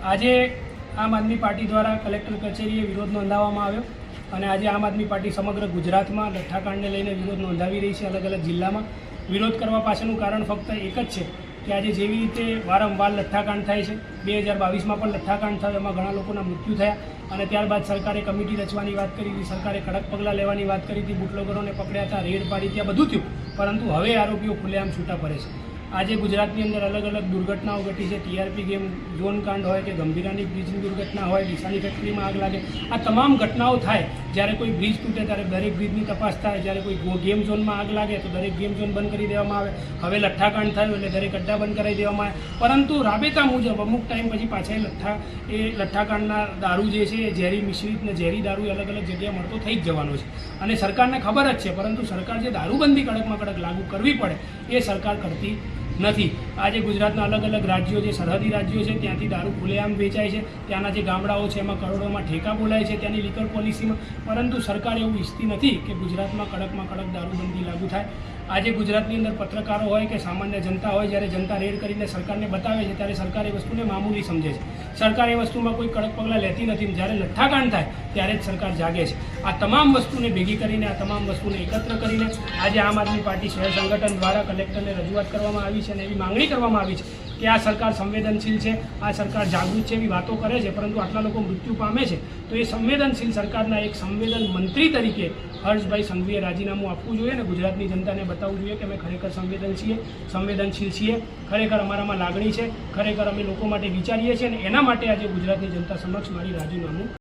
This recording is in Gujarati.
આજે આમ આદમી પાર્ટી દ્વારા કલેક્ટર કચેરીએ વિરોધ નોંધાવવામાં આવ્યો અને આજે આમ આદમી પાર્ટી સમગ્ર ગુજરાતમાં લઠ્ઠાકાંડને લઈને વિરોધ નોંધાવી રહી છે. અલગ અલગ જિલ્લામાં વિરોધ કરવા પાછળનું કારણ ફક્ત એક જ છે કે આજે જેવી રીતે વારંવાર લઠ્ઠાકાંડ થાય છે, 2022માં પણ લઠ્ઠાકાંડ થયો, એમાં ઘણા લોકોના મૃત્યુ થયા અને ત્યારબાદ સરકારે કમિટી રચવાની વાત કરી હતી, સરકારે કડક પગલાં લેવાની વાત કરી હતી, બુટલેગરોને પકડ્યા હતા, રેડ પાડી ત્યાં બધું થયું, પરંતુ હવે આરોપીઓ ખુલ્લેઆમ છૂટા પડે છે. આજે ગુજરાતની અંદર અલગ અલગ દુર્ઘટનાઓ ઘટી છે. ટીઆરપી ગેમ ઝોન કાંડ હોય કે ગંભીરાની બ્રિજની દુર્ઘટના હોય, ડીસાની ફેક્ટરીમાં આગ લાગે, આ તમામ ઘટનાઓ થાય. જ્યારે કોઈ બ્રિજ તૂટે ત્યારે દરેક બ્રિજની તપાસ થાય. જ્યારે કોઈ ગેમ ઝોનમાં આગ લાગે તો દરેક ગેમ ઝોન બંધ કરી દેવામાં આવે. હવે લઠ્ઠાકાંડ થયું એટલે દરેક અડ્ડા બંધ કરાવી દેવામાં આવે. પરંતુ રાબેતા મુજબ અમુક ટાઈમ પછી પાછા લઠ્ઠાકાંડના દારૂ જે છે એ ઝેરી મિશ્રિત ને ઝેરી દારૂ અલગ અલગ જગ્યાએ મળતો થઈ જ જવાનો છે અને સરકારને ખબર જ છે, પરંતુ સરકાર જે દારૂબંધી કડકમાં કડક લાગુ કરવી પડે એ સરકાર કરતી નથી. આજે ગુજરાતના અલગ અલગ રાજ્યો, જે સરહદી રાજ્યો છે, ત્યાંથી દારૂ ખુલ્લેઆમ વેચાય છે. ત્યાંના જે ગામડાઓ છે એમાં કરોડોમાં ઠેકા બોલાય છે ત્યાંની લીકર પોલિસીમાં, પરંતુ સરકાર એવું ઈચ્છતી નથી કે ગુજરાતમાં કડકમાં કડક દારૂબંધી લાગુ થાય. આજે ગુજરાતની અંદર પત્રકારો હોય કે સામાન્ય જનતા હોય, જ્યારે જનતા રેડ કરીને સરકારને બતાવે છે ત્યારે સરકાર એ વસ્તુને મામૂલી સમજે છે. સરકાર એ વસ્તુમાં કોઈ કડક પગલાં લેતી નથી. જ્યારે લઠ્ઠાકાંડ થાય ત્યારે જ સરકાર જાગે છે. આ તમામ વસ્તુને ભેગી કરીને, આ તમામ વસ્તુને એકત્ર કરીને આજે આમ આદમી પાર્ટી શહેર સંગઠન દ્વારા કલેક્ટરને રજૂઆત કરવામાં આવી છે અને એવી માંગણી કરવામાં આવી છે કે આ સરકાર સંવેદનશીલ છે, આ સરકાર જાગૃત છે એવી વાતો કરે છે, પરંતુ આટલા લોકો મૃત્યુ પામે છે તો એ સંવેદનશીલ સરકારના એક સંવેદન મંત્રી તરીકે હર્ષભાઈ સંઘવીએ રાજીનામું આપવું જોઈએ અને ગુજરાતની જનતાને બતાવવું જોઈએ કે અમે ખરેખર સંવેદનશીલ છીએ, ખરેખર અમારામાં લાગણી છે, ખરેખર અમે લોકો માટે વિચારીએ છીએ અને એના માટે આજે ગુજરાતની જનતા સમક્ષ મારી રાજીનામું